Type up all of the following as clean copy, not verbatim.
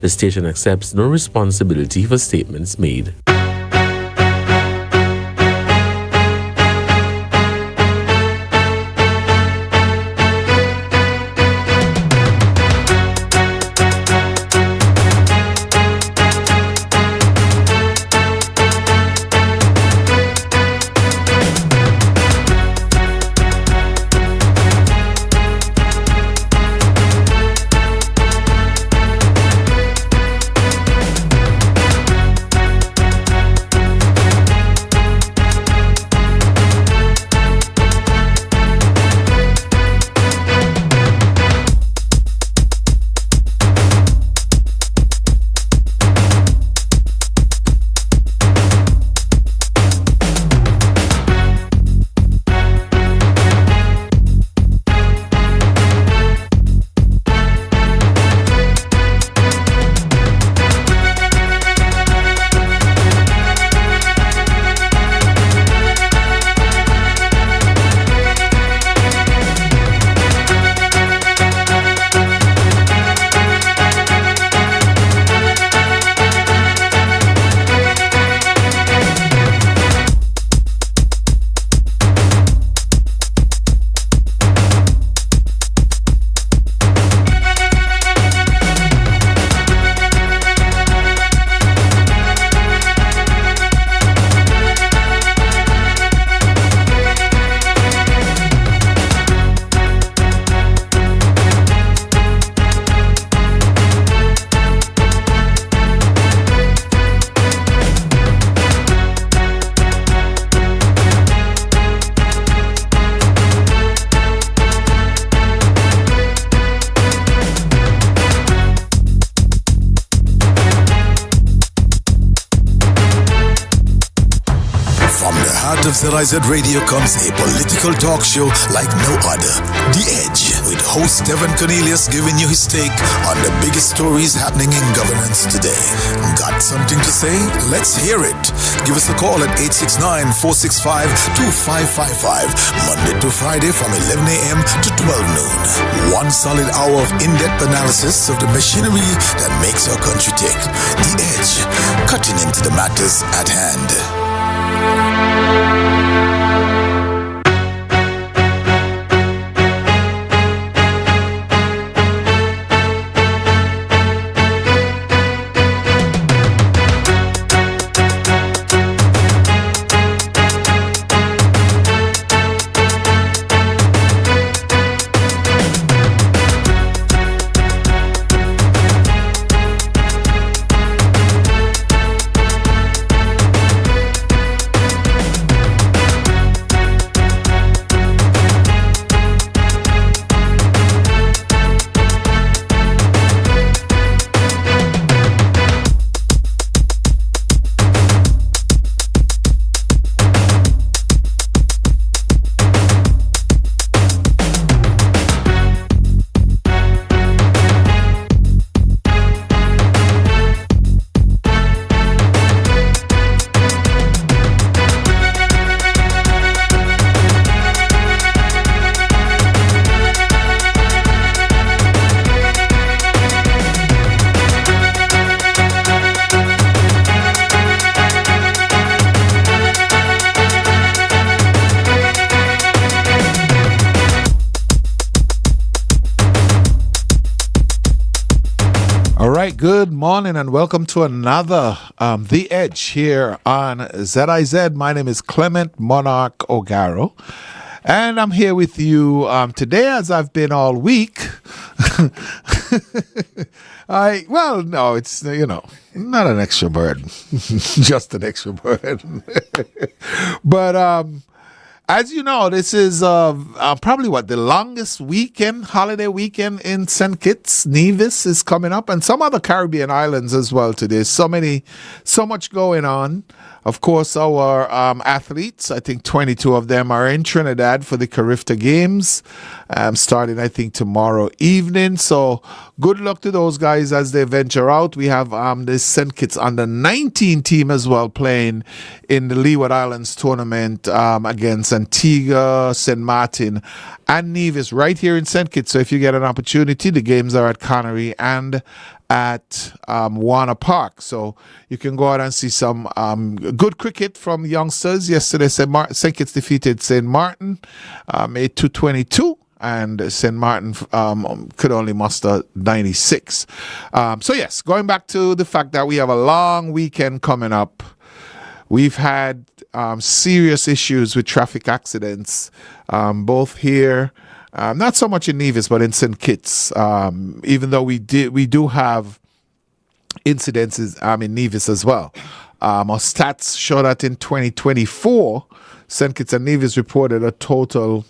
The station accepts no responsibility for statements made. ZIZ Radio comes a political talk show like no other. The Edge, with host Stephen Cornelius giving you his take on the biggest stories happening in governance today. Got something to say? Let's hear it. Give us a call at 869-465-2555, Monday to Friday from 11 a.m. to 12 noon. One solid hour of in-depth analysis of the machinery that makes our country tick. The Edge, cutting into the matters at hand. Good morning and welcome to another The Edge here on ZIZ. My name is Clement Monarch O'Garo, and I'm here with you today as I've been all week. It's, not an extra burden, just an extra burden. But as you know, this is probably the longest holiday weekend in St. Kitts. Nevis is coming up, and some other Caribbean islands as well today. So much going on. Of course, our athletes, I think 22 of them are in Trinidad for the Carifta Games, starting, I think, tomorrow evening. So good luck to those guys as they venture out. We have the St. Kitts under 19 team as well playing in the Leeward Islands tournament against Antigua, St. Martin, and Nevis right here in St. Kitts. So if you get an opportunity, the games are at Connery and at Warner Park. So you can go out and see some good cricket from youngsters. Yesterday, St. Kitts defeated St. Martin 8-22. And St. Martin could only muster 96. So yes, going back to the fact that we have a long weekend coming up, we've had serious issues with traffic accidents, both here, not so much in Nevis, but in St. Kitts. Even though we do have incidences in Nevis as well. Our stats show that in 2024, St. Kitts and Nevis reported a total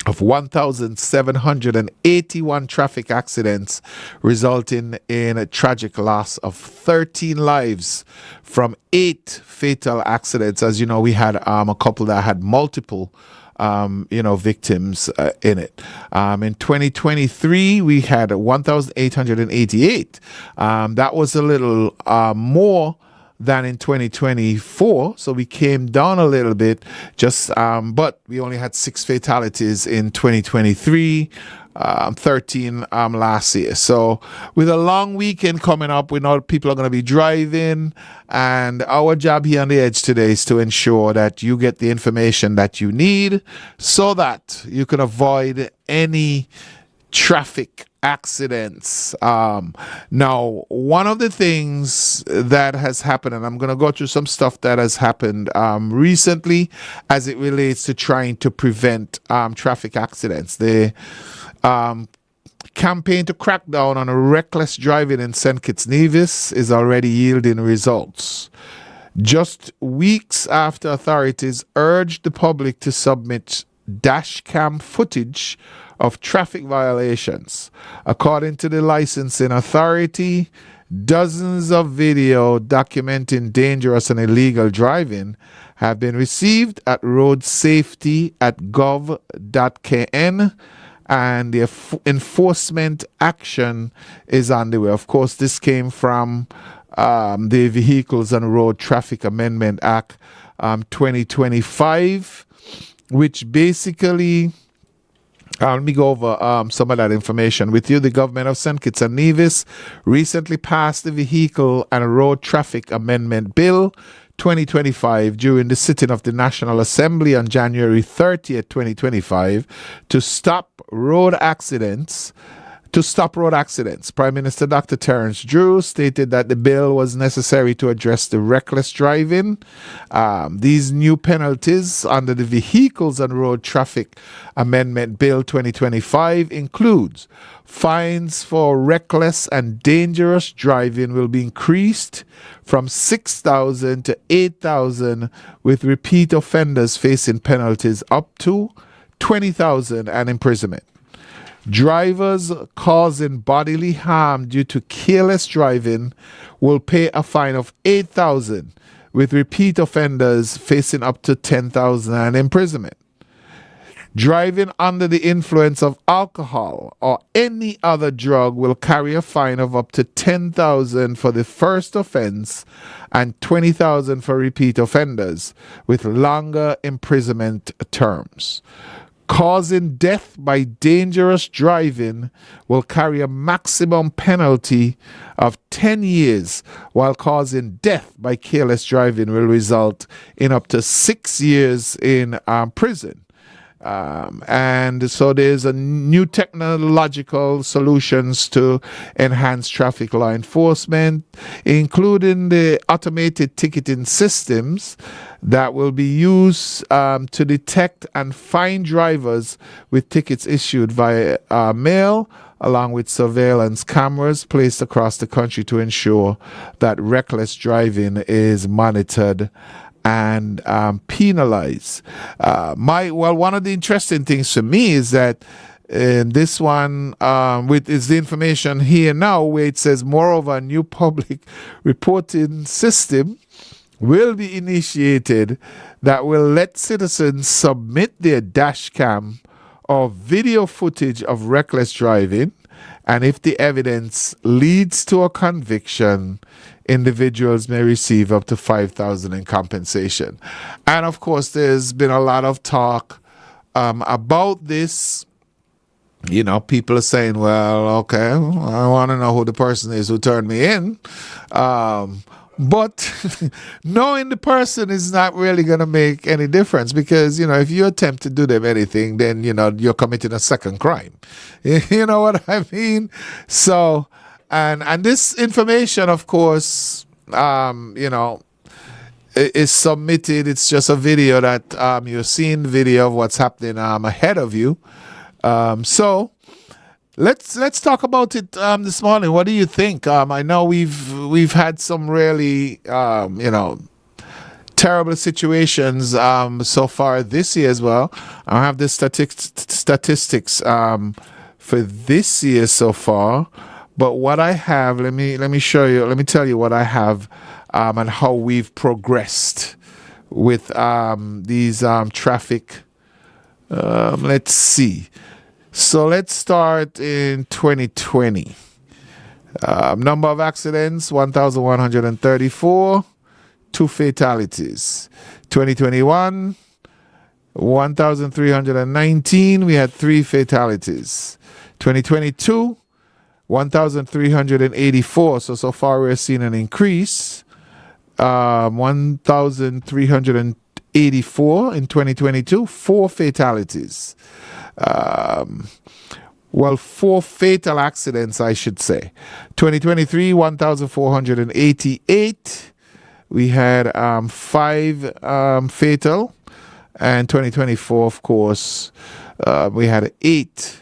of 1,781 traffic accidents, resulting in a tragic loss of 13 lives from 8 fatal accidents. As you know, we had a couple that had multiple victims in it. In 2023, we had 1,888. That was a little more than in 2024, so we came down a little bit, but we only had 6 fatalities in 2023, 13 last year. So with a long weekend coming up, we know people are going to be driving, and our job here on The Edge today is to ensure that you get the information that you need so that you can avoid any traffic accidents. Now, one of the things that has happened, and I'm going to go through some stuff that has happened recently as it relates to trying to prevent traffic accidents. The campaign to crack down on reckless driving in St. Kitts Nevis is already yielding results. Just weeks after authorities urged the public to submit dash cam footage of traffic violations. According to the licensing authority, dozens of video documenting dangerous and illegal driving have been received at roadsafety@gov.kn, and the enforcement action is underway. Of course, this came from the Vehicles and Road Traffic Amendment Act 2025, which basically, let me go over some of that information with you. The government of St. Kitts and Nevis recently passed the Vehicle and Road Traffic Amendment Bill 2025 during the sitting of the National Assembly on January 30th, 2025, to stop road accidents. Prime Minister Dr. Terence Drew stated that the bill was necessary to address the reckless driving. These new penalties under the Vehicles and Road Traffic Amendment Bill 2025 includes fines for reckless and dangerous driving will be increased from 6,000 to 8,000, with repeat offenders facing penalties up to 20,000 and imprisonment. Drivers causing bodily harm due to careless driving will pay a fine of 8,000, with repeat offenders facing up to 10,000 and imprisonment. Driving under the influence of alcohol or any other drug will carry a fine of up to 10,000 for the first offense and 20,000 for repeat offenders, with longer imprisonment terms. Causing death by dangerous driving will carry a maximum penalty of 10 years, while causing death by careless driving will result in up to 6 years in prison. And so there's a new technological solutions to enhance traffic law enforcement, including the automated ticketing systems that will be used to detect and fine drivers with tickets issued via mail, along with surveillance cameras placed across the country to ensure that reckless driving is monitored and penalized. One of the interesting things for me is that this one is the information here now, where it says, moreover, a new public reporting system will be initiated that will let citizens submit their dash cam or video footage of reckless driving, and if the evidence leads to a conviction, individuals may receive up to 5,000 in compensation. And of course, there's been a lot of talk about this people are saying, well, okay, I want to know who the person is who turned me in. But knowing the person is not really going to make any difference because, if you attempt to do them anything, then, you're committing a second crime. You know what I mean? So, and this information, of course, is submitted. It's just a video that you're seeing video of what's happening ahead of you. So let's talk about it this morning. What do you think? I know we've had some really terrible situations so far this year as well. I have the statistics for this year so far. But what I have, let me show you. Let me tell you what I have and how we've progressed with these traffic. Let's see. So let's start in 2020. Number of accidents, 1,134. 2 fatalities. 2021, 1,319. We had 3 fatalities. 2022, 1,384. So far we're seeing an increase. 1,384 in 2022. 4 fatalities. 4 fatal accidents, I should say. 2023, 1,488. We had 5 fatal. And 2024, of course, we had 8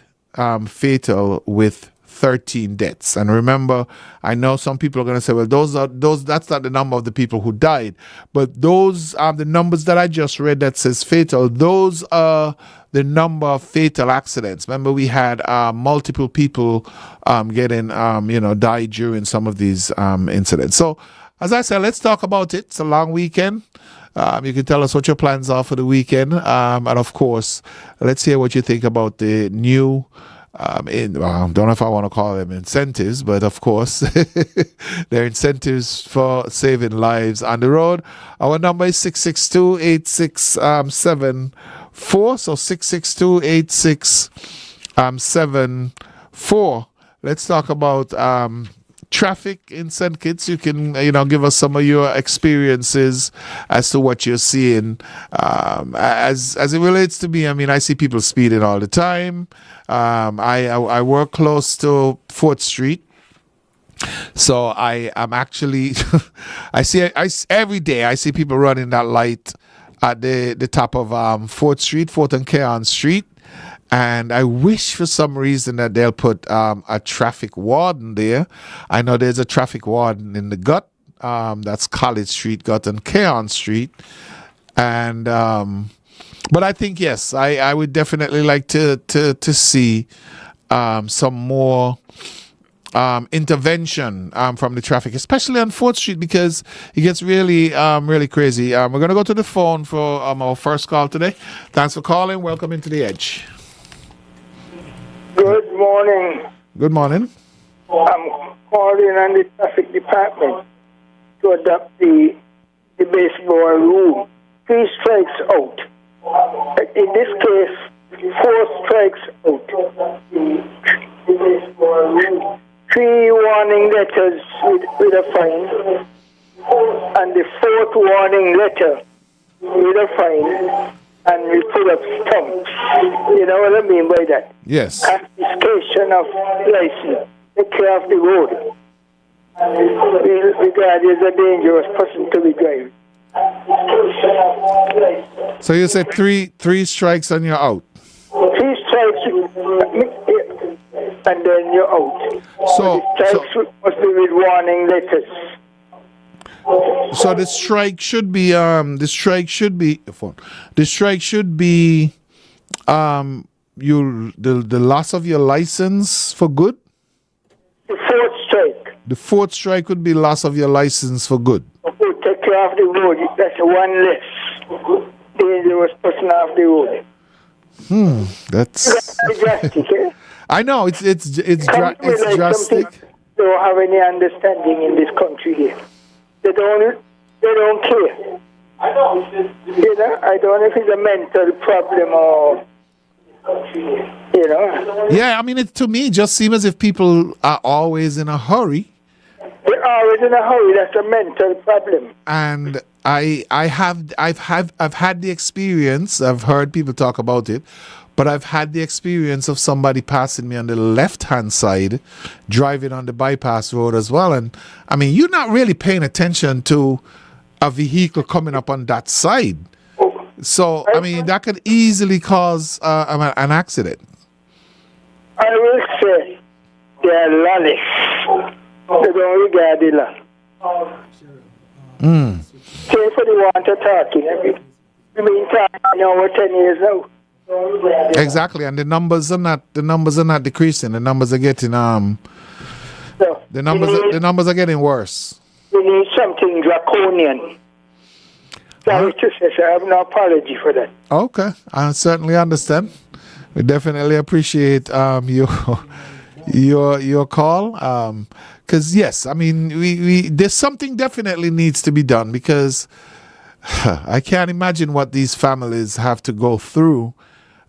fatal with 13 deaths. And remember, I know some people are going to say, well, that's not the number of the people who died. But those are the numbers that I just read that says fatal. Those are the number of fatal accidents. Remember, we had multiple people getting, died during some of these incidents. So, as I said, let's talk about it. It's a long weekend. You can tell us what your plans are for the weekend. And of course, let's hear what you think about the new I don't know if I want to call them incentives, but of course, they're incentives for saving lives on the road. Our number is 662-8674. So 662-8674. Let's talk about traffic in St. Kitts. You can, give us some of your experiences as to what you're seeing. As it relates to me, I see people speeding all the time. I work close to 4th Street. So I am actually, every day I see people running that light at the top of 4th Street, 4th and Keon Street. And I wish for some reason that they'll put a traffic warden there. I know there's a traffic warden in the gut. That's College Street, Gut, and Keon Street. And but I think, yes, I would definitely like to see some more intervention from the traffic, especially on 4th Street, because it gets really, really crazy. We're going to go to the phone for our first call today. Thanks for calling. Welcome into The Edge. Good morning. Good morning. I'm calling on the traffic department to adopt the baseball rule. 3 strikes out. In this case, 4 strikes out. The baseball rule. 3 warning letters with a fine, and the 4th warning letter with a fine. And we put up stumps. You know what I mean by that? Yes. Confiscation of license. Take care of the road. Regard is a dangerous person to be driving. So you said three strikes and you're out. 3 strikes and then you're out. So the strikes must be with warning letters. So the strike should be the strike should be the loss of your license for good. The 4th strike. The 4th strike would be loss of your license for good. Okay, take care of the road. That's one less dangerous person off the road. That's drastic, eh? I know it's drastic. Don't have any understanding in this country here. They don't care. I don't know if it's a mental problem or You know? Yeah, I mean, it to me just seems as if people are always in a hurry. They're always in a hurry. That's a mental problem. And I've had the experience. I've heard people talk about it, but I've had the experience of somebody passing me on the left-hand side, driving on the bypass road as well. And I mean, you're not really paying attention to a vehicle coming up on that side. So I mean, that could easily cause an accident. I will say they are lawless. They don't regard the law. Say for the want of talking. We've been talking now for 10 years now. Exactly, and the numbers are not decreasing. The numbers are getting So the numbers are getting worse. we need something draconian. Sorry to say, so I have no apology for that. Okay, I certainly understand. We definitely appreciate your call. Because yes, I mean, we there's something definitely needs to be done, because I can't imagine what these families have to go through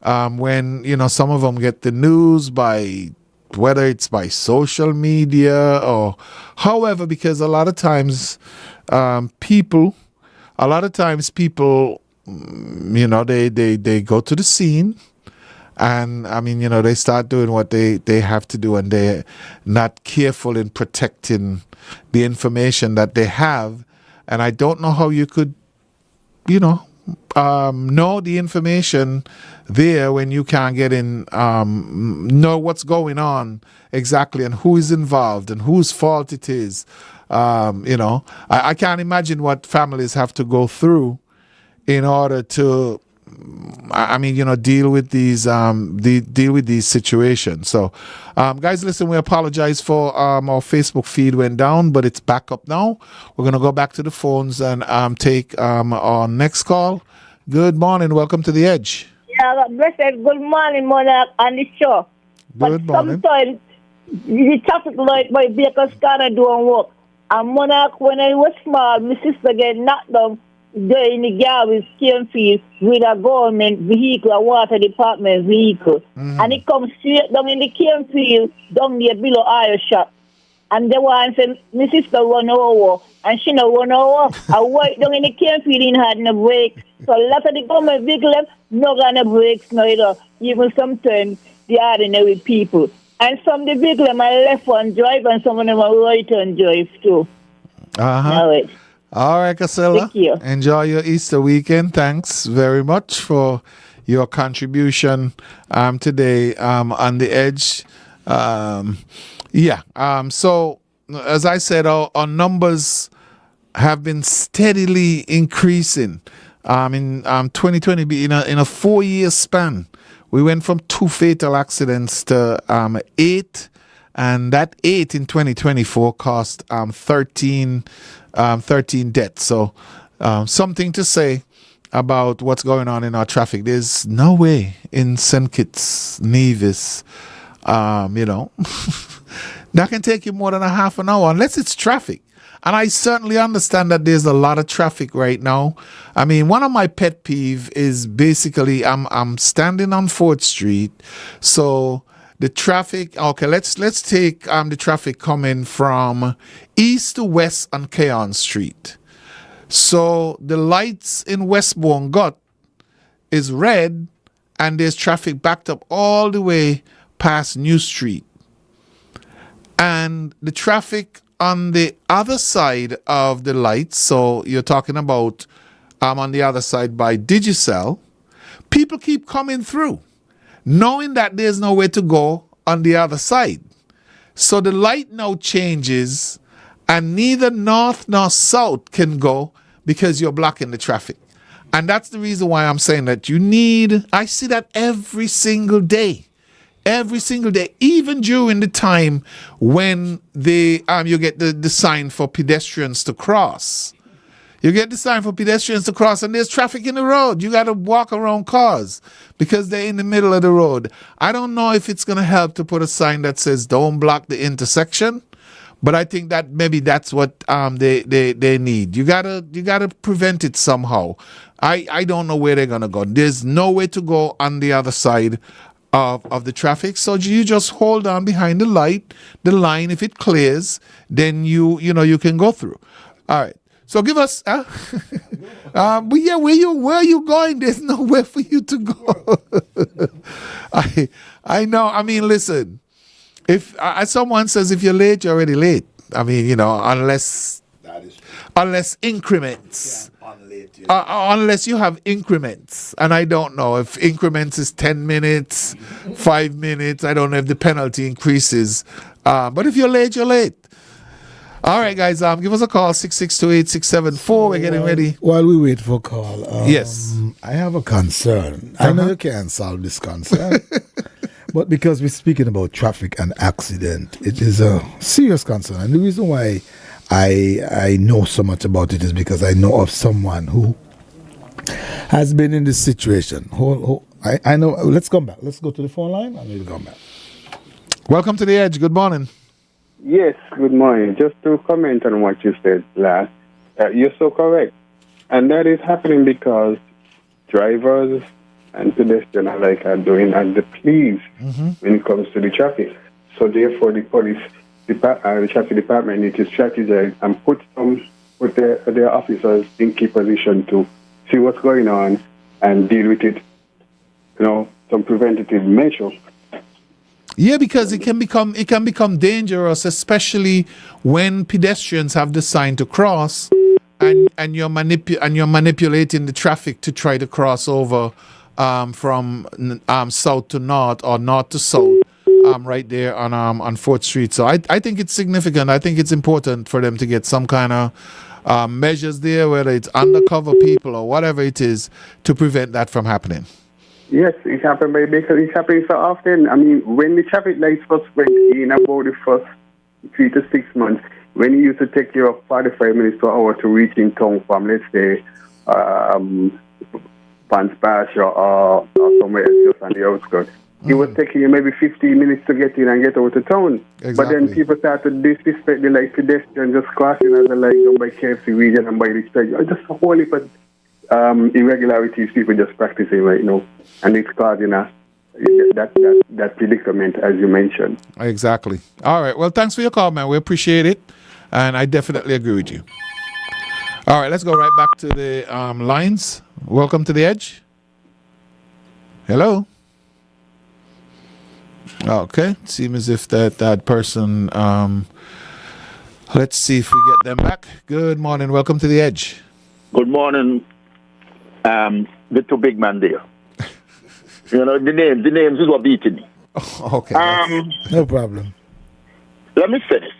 when some of them get the news by, whether it's by social media or however, because a lot of times people they go to the scene. And I mean, they start doing what they have to do, and they're not careful in protecting the information that they have. And I don't know how you could, know the information there when you can't get in, know what's going on exactly and who is involved and whose fault it is. I can't imagine what families have to go through in order to, deal with these situations. So, guys, listen, we apologize for our Facebook feed went down, but it's back up now. We're gonna go back to the phones and take our next call. Good morning, welcome to the Edge. Yeah, blessed good morning, Monarch, on the show. Good morning. Sometimes the traffic light by vehicles can't do work. And Monarch, when I was small, my sister get knocked down there in the garbage cane field with a government vehicle, a water department vehicle. And it comes straight down in the cane field, down there below our shop. And the one said, my sister run over, and she no run over. I walk down in the cane field and had no brakes. So a lot of the government vehicles, no got no brakes, neither. Even sometimes the ordinary people. And some of the vehicles are left one drive, and some of them are right one drive too. All right, Casella. Thank you. Enjoy your Easter weekend. Thanks very much for your contribution today on the Edge. So, as I said, our numbers have been steadily increasing. In 2020, in a 4-year span, we went from 2 fatal accidents to 8. And that 8 in 2024 cost 13 deaths. So something to say about what's going on in our traffic. There's no way in St. Kitts, Nevis, that can take you more than a half an hour unless it's traffic. And I certainly understand that there's a lot of traffic right now. I mean, one of my pet peeve is basically I'm standing on 4th Street, so the traffic, okay, let's take the traffic coming from east to west on Keon Street. So the lights in Westbourne Gut is red, and there's traffic backed up all the way past New Street. And the traffic on the other side of the lights, so you're talking about on the other side by Digicel, people keep coming through, knowing that there's nowhere to go on the other side. So the light now changes, and neither north nor south can go because you're blocking the traffic. And that's the reason why I'm saying that I see that every single day, even during the time when you get the sign for pedestrians to cross. You get the sign for pedestrians to cross, and there's traffic in the road. You got to walk around cars because they're in the middle of the road. I don't know if it's going to help to put a sign that says don't block the intersection, But I think that maybe that's what they need. You gotta prevent it somehow. I don't know where they're gonna go. There's no way to go on the other side of the traffic. So you just hold on behind the line. If it clears, then you can go through. All right. So give us, but yeah, where are you going? There's nowhere for you to go. I know. I mean, listen. If someone says if you're late, you're already late. I mean, unless increments. Unless you have increments, and I don't know if increments is 10 minutes, 5 minutes. I don't know if the penalty increases. But if you're late, you're late. All right, guys. Give us a call 6628674. We're getting ready. While we wait for call, yes, I have a concern. I know you can't solve this concern, but because we're speaking about traffic and accident, it is a serious concern. And the reason why I know so much about it is because I know of someone who has been in this situation. I know. Let's come back. Let's go to the phone line and we'll come back. Welcome to the Edge. Good morning. Yes, good morning. Just to comment on what you said last, you're so correct. And that is happening because drivers and pedestrians alike are doing as they please when it comes to the traffic. So therefore, the traffic department needs to strategize and put their officers in key position to see what's going on and deal with it. Some preventative measures. Yeah, because it can become dangerous, especially when pedestrians have the sign to cross, and you're manipulating the traffic to try to cross over from south to north or north to south, right there on 4th Street. So I think it's significant. I think it's important for them to get some kind of measures there, whether it's undercover people or whatever it is, to prevent that from happening. Yes, it happened because it happens so often. I mean, when the traffic lights first went in about the first 3 to 6 months, when it used to take you 45 minutes to an hour to reach in town from, let's say, Panspash or somewhere else just on the outskirts, it was taking you maybe 15 minutes to get in and get out of town. Exactly. But then people started to disrespect the light pedestrians just crossing as the light down by KFC region and by the street. Just a whole heap of irregularities people just practicing right now, and it's causing that predicament as you mentioned. Exactly. All right. Well, thanks for your call, man. We appreciate it, and I definitely agree with you. All right, let's go right back to the lines. Welcome to the Edge. Hello. Okay. Seems as if that person. Let's see if we get them back. Good morning. Welcome to the Edge. Good morning. The two big man there. The names is what beating me. Oh, okay. No problem. Let me say this.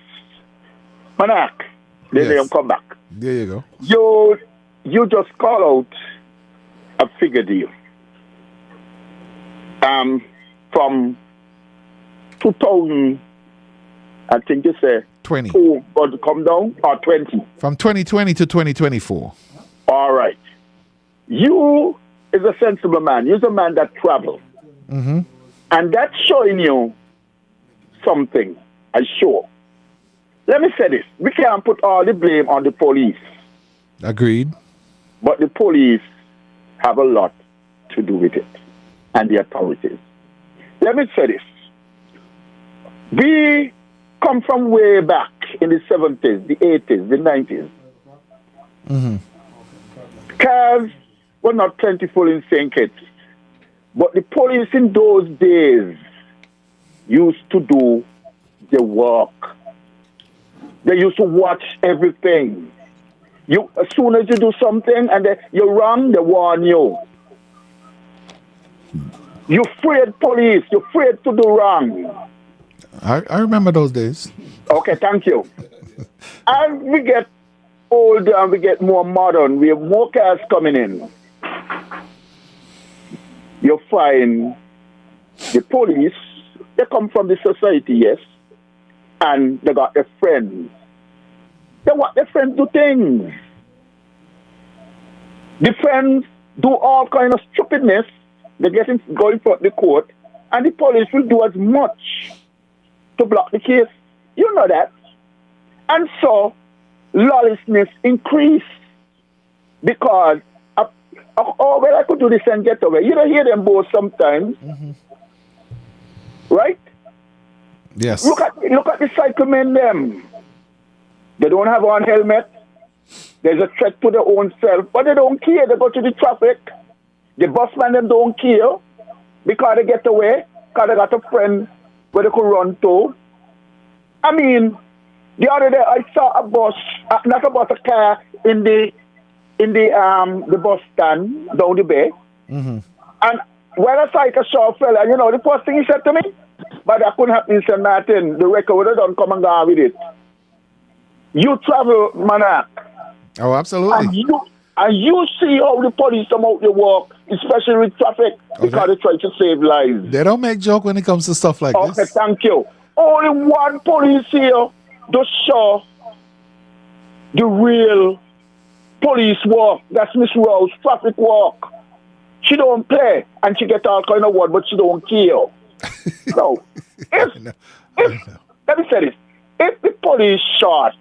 Monarch, they come back. There you go. You just call out a figure deal. From 2000, I think you say 20. But come down or 20. From 2020 to 2024. All right. You is a sensible man. You're a man that travels. Mm-hmm. And that's showing you something, I'm sure. Let me say this. We can't put all the blame on the police. Agreed. But the police have a lot to do with it. And the authorities. Let me say this. We come from way back in the 70s, the 80s, the 90s. Mm-hmm. Cars were not plentiful in St. Kitts. But the police in those days used to do the work. They used to watch everything. As soon as you do something and you're wrong, they warn you. You're afraid police. You're afraid to do wrong. I remember those days. Okay, thank you. As we get older and we get more modern, we have more cars coming in. You find the police, they come from the society, yes, and they got their friends. They want their friends do things. The friends do all kind of stupidness. They go in front of the court, and the police will do as much to block the case. You know that. And so, lawlessness increased because, well, I could do this and get away. You don't hear them both sometimes. Right? Yes. Look at the cyclemen them. They don't have on helmet. There's a threat to their own self, but they don't care. They go to the traffic. The busman them don't care because they get away, because they got a friend where they could run to. I mean, the other day I saw a bus, not about a car in the bus stand down the bay. And when I saw a short fella, you know, the first thing he said to me, but that couldn't happen, he said, Martin, the record would have done come and go with it. You travel, Monarch. Oh, absolutely. And you see how the police come out their walk, especially with traffic, because they try to save lives. They don't make joke when it comes to stuff like this. Okay, thank you. Only one police here to show the real police walk. That's Miss Rose, traffic walk. She don't play, and she get all kind of word, but she don't kill. No. Let me say this. If the police shot,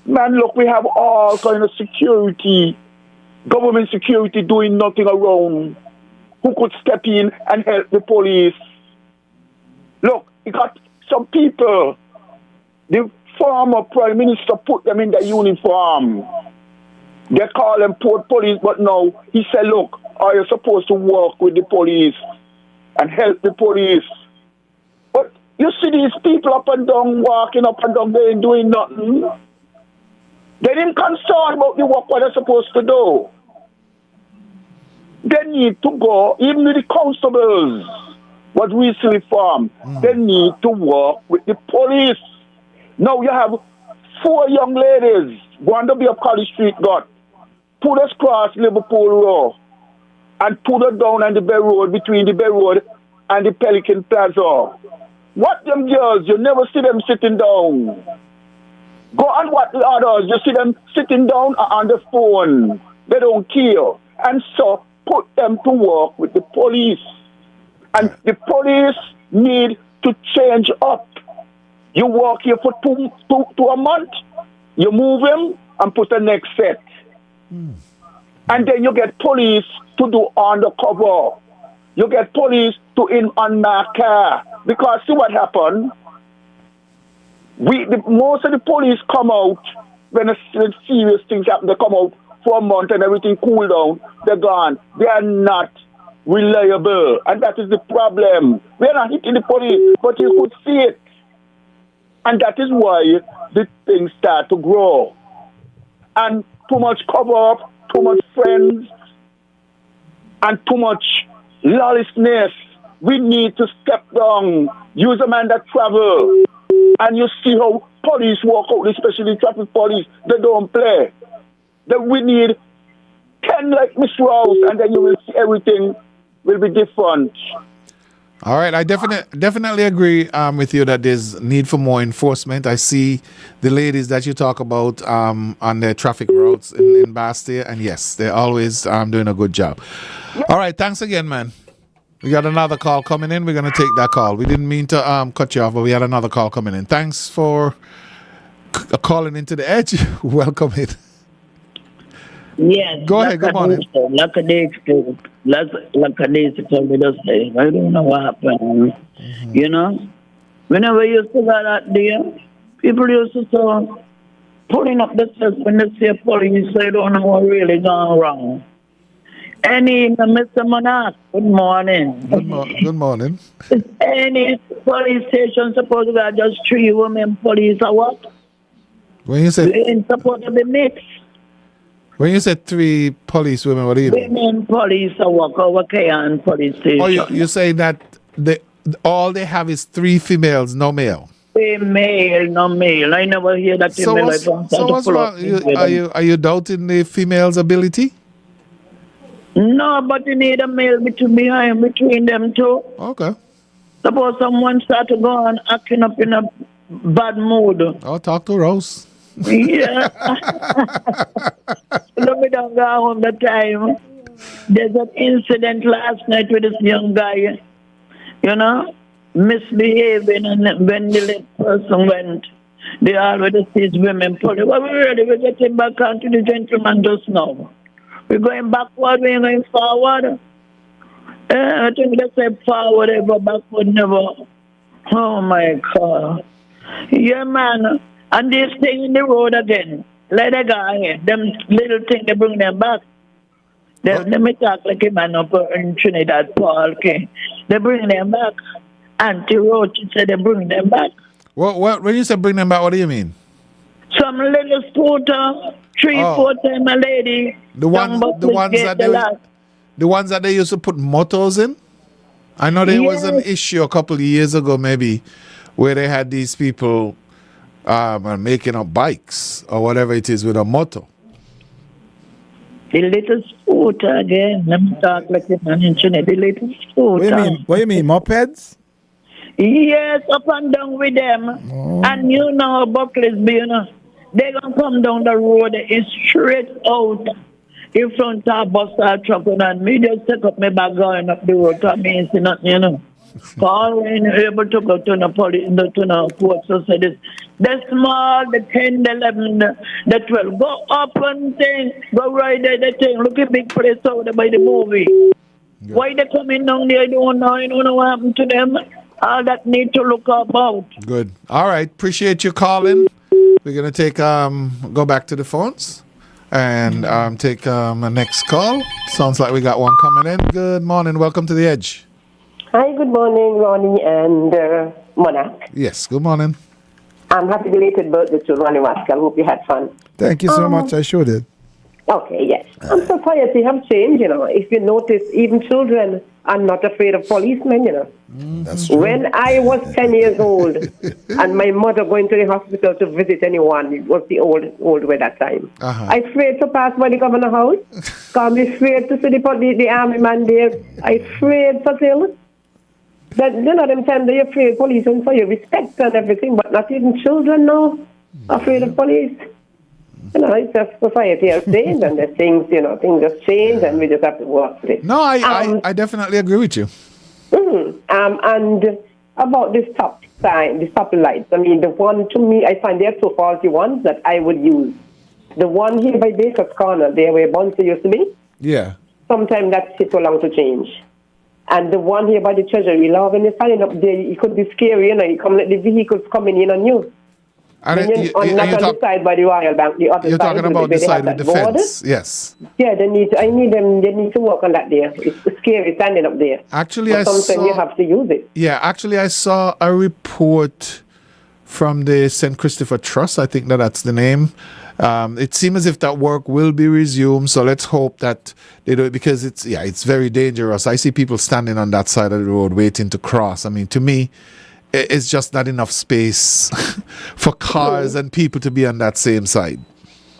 man, look, we have all kind of security, government security doing nothing around, who could step in and help the police. Look, you got some people, the former prime minister put them in their uniform. They call them port police, but no, he said, look, are you supposed to work with the police and help the police? But you see these people up and down, walking up and down, they ain't doing nothing. They didn't concern about the work what they're supposed to do. They need to go, even with the constables, what recently formed, they need to work with the police. Now you have 4 young ladies going to be up College Street, put us across Liverpool Road and put her down on the Bay Road, between the Bay Road and the Pelican Plaza. What them girls, you never see them sitting down. Go and watch the others, you see them sitting down on the phone. They don't care. And so put them to work with the police. And the police need to change up. You work here for two a month, you move him and put the next set. And then you get police to do undercover. You get police to in unmarked car. Because see what happened? Most of the police come out when serious things happen. They come out for a month and everything cool down. They're gone. They are not reliable. And that is the problem. We are not hitting the police, but you could see it. And that is why the things start to grow. And too much cover-up, too much friends, and too much lawlessness. We need to step down, use a man that travel. And you see how police walk out, especially traffic police, they don't play. Then we need 10 like Miss Rose, and then you will see everything will be different. All right, I definitely agree with you that there's need for more enforcement. I see the ladies that you talk about on their traffic routes in Bastille, and yes, they're always doing a good job. All right, thanks again, man. We got another call coming in. We're going to take that call. We didn't mean to cut you off, but we had another call coming in. Thanks for calling into the edge. Welcome it. Yes. Go ahead. Good morning. Like a day ago, we just say, I don't know what happened. You know? Whenever you see that there, people used to say, pulling up the steps when they see a police, they don't know what really gone wrong. Any Mr. Monarch, good morning. Good morning. Is any police station supposed to have just 3 women police or what? When you say they ain't supposed to be mixed. When you said 3 police women, what do you mean? Women police or what over Cairn police station. Oh, you're saying that all they have is 3 females, no male. Male, no male. I never hear that. So what's wrong? Are you doubting the female's ability? No, but you need a male between them two. Okay. Suppose someone start to go on acting up in a bad mood. I'll talk to Rose. Yeah. Let me don't go home the time. There's an incident last night with this young guy, you know, misbehaving, and when the person went They already see women police. Well, we're ready. We're getting back onto the gentleman just now. We're going backward, we're going forward. I think they say forward ever, backward never. Oh my God. Yeah, man. And they stay in the road again. Let the guy, them little things, they bring them back. Let me talk like a man up in Trinidad, Paul. Okay. They bring them back. Auntie Roach said they bring them back. What? When you say bring them back, what do you mean? Some little scooter, 3-4 time a lady. The ones that they used to put motors in? I know there was an issue a couple of years ago, maybe, where they had these people making up bikes or whatever it is with a motor. The little scooter again. Let me talk like the man in Trinidad. The little scooter. What you mean, mopeds? Yes, up and down with them. Oh. And you know how Buckley's be, you know. They gonna come down the road and straight out in front of a bus or truck, and me just take up my bag going up the road. That means nothing, you know. All when you're able to go to the police, to the court, so say this. The small, the 10, the 11, the 12. Go up and thing, go right there, the thing. Look at big place out there by the movie. Yeah. Why they coming down there? I don't know what happened to them. All that need to look about. Good. All right. Appreciate you calling. We're gonna take go back to the phones and take a next call. Sounds like we got one coming in. Good morning. Welcome to the Edge. Hi. Good morning, Ronnie and Monarch. Yes. Good morning. Happy belated birthday to Ronnie Wascal. Hope you had fun. Thank you so much. I sure did. Okay. Yes. Society have changed. You know, if you notice, even children are not afraid of policemen. You know. That's true. When I was 10 years old and my mother going to the hospital to visit anyone, it was the old way that time. I afraid to pass by the governor house. I'm afraid to see the army man there. I afraid to tell. That, you know, them time they're afraid of police and for your respect and everything, but not even children now afraid of police. You know, it's just society has changed and the things, you know, things have changed and we just have to work with it. No, I definitely agree with you. And about the stop sign, the stop lights, I mean, the one to me, I find there are two faulty ones that I would use. The one here by Baker's Corner, there where Bunty used to be. Yeah. Sometimes that's too long to change. And the one here by the Treasury, Lord, when you're standing up there, it could be scary, you know, you come let the vehicles coming in on you. And on the side by the Royal Bank, the other you're side. You're talking about the side with the fence, yes. Yeah, they need to work on that there. It's scary standing up there. Actually, sometimes you have to use it. Yeah, actually, I saw a report from the St. Christopher Trust, I think that's the name. It seems as if that work will be resumed, so let's hope that they do it, because it's very dangerous. I see people standing on that side of the road waiting to cross. I mean, to me, it's just not enough space for cars and people to be on that same side.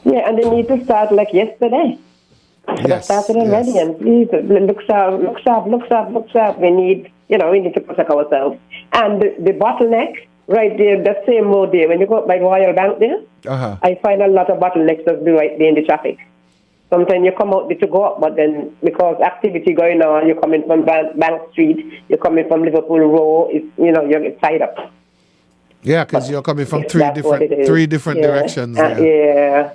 Yeah, and they need to start like yesterday. They started already, and please, look sharp. We need to protect ourselves. And the bottleneck, right there, the same road there, when you go up by Royal Bank there, I find a lot of bottlenecks just be right there in the traffic. Sometimes you come out there to go up, but then because activity going on, you're coming from Bank Street, you're coming from Liverpool Row, you're tied up. Yeah, because you're coming from three different directions. Yeah.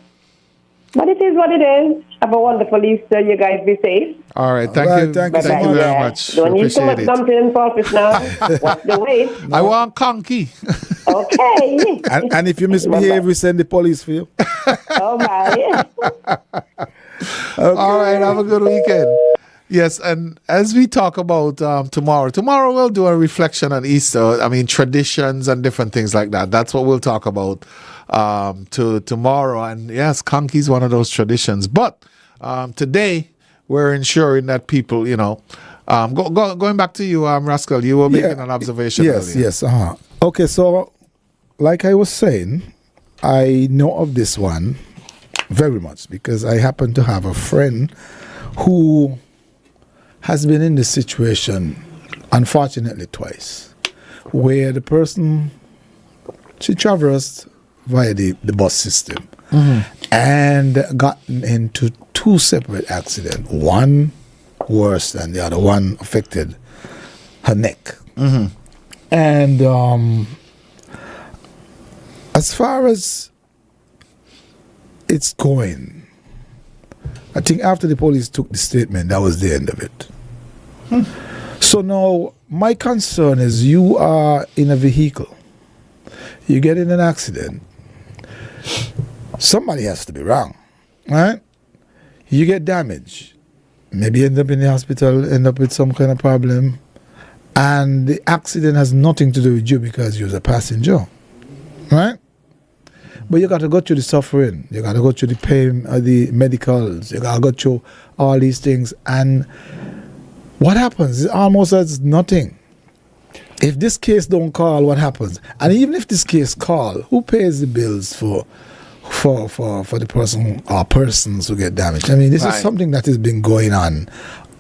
But it is what it is. Have a wonderful Easter. You guys be safe. All right. Thank you very much. Don't need too much dumpling for office now. What's the wait? I want conky. Okay. and if you misbehave, we send the police for you. Oh, my. Okay. All right. Have a good weekend. Yes, and as we talk about tomorrow we'll do a reflection on Easter. I mean, traditions and different things like that. That's what we'll talk about tomorrow. And yes, conky is one of those traditions. But today we're ensuring that people, going back to you, Rascal, you were making an observation earlier. Yes. Okay, so like I was saying, I know of this one very much because I happen to have a friend who has been in this situation, unfortunately, twice, where the person, she traversed via the bus system and gotten into two separate accidents. One worse than the other. One affected her neck. And as far as it's going, I think after the police took the statement, that was the end of it. So now, my concern is you are in a vehicle. You get in an accident. Somebody has to be wrong, right? You get damaged. Maybe end up in the hospital, end up with some kind of problem. And the accident has nothing to do with you because you're a passenger, right? But you got to go through the suffering. You got to go through the pain, the medicals. You got to go through all these things. And what happens? It's almost as nothing. If this case don't call, what happens? And even if this case call, who pays the bills for the person or persons who get damaged? I mean, this is something that has been going on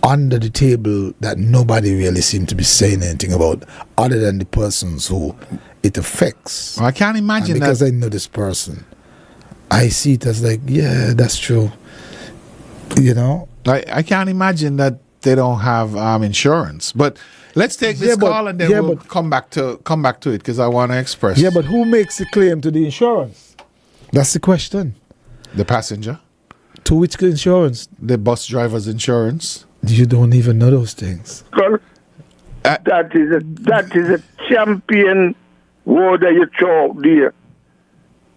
under the table that nobody really seems to be saying anything about, other than the persons who it affects. Well, I can't imagine and because I know this person, I see it as like, yeah, that's true. You know, I can't imagine that they don't have insurance. But let's take this call and then we'll come back to it because I want to express. Yeah, but who makes the claim to the insurance? That's the question. The passenger. To which insurance? The bus driver's insurance. You don't even know those things. That is a champion word that you throw out there.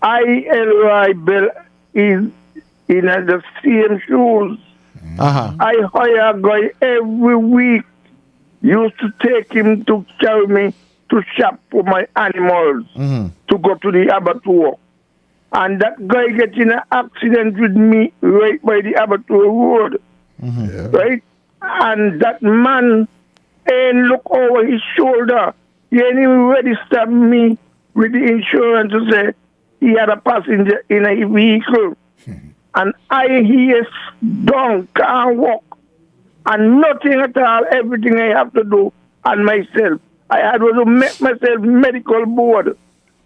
Elroy Bell is in the same shoes. I hire a guy every week. Used to take him to carry me to shop for my animals to go to the abattoir. And that guy gets in an accident with me right by the abattoir road. Right? And that man ain't look over his shoulder. He ain't even register me with the insurance to say he had a passenger in a vehicle. And I hear down, can't walk. And nothing at all, everything I have to do on myself. I had to make myself medical board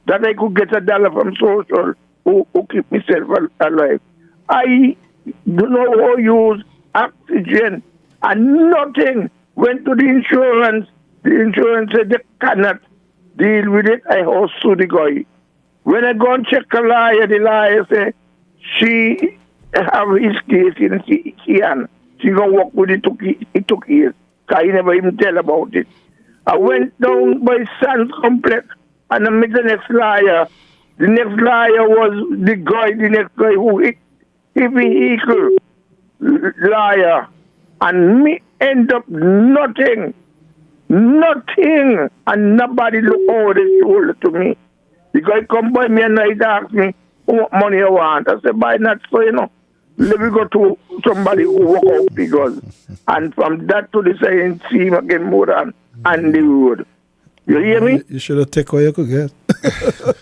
that I could get $1 from social who keep myself alive. I do not how use oxygen and nothing went to the insurance. The insurance said they cannot deal with it. I host to the guy. When I go and check a lawyer, the lawyer say she have his case in she hand. She gonna work with it took years. Cause he never even tell about it. I went down by Sands Complex and I met the next lawyer. The next lawyer was the next guy who hit the vehicle lawyer. And me end up nothing. And nobody look over the shoulder to me. The guy come by me and he asked me what money I want. I said, buy not so, let me go to somebody who walk out figures. And from that to the side, see him again more than on the road. You hear me? You should have taken what you could get. He said,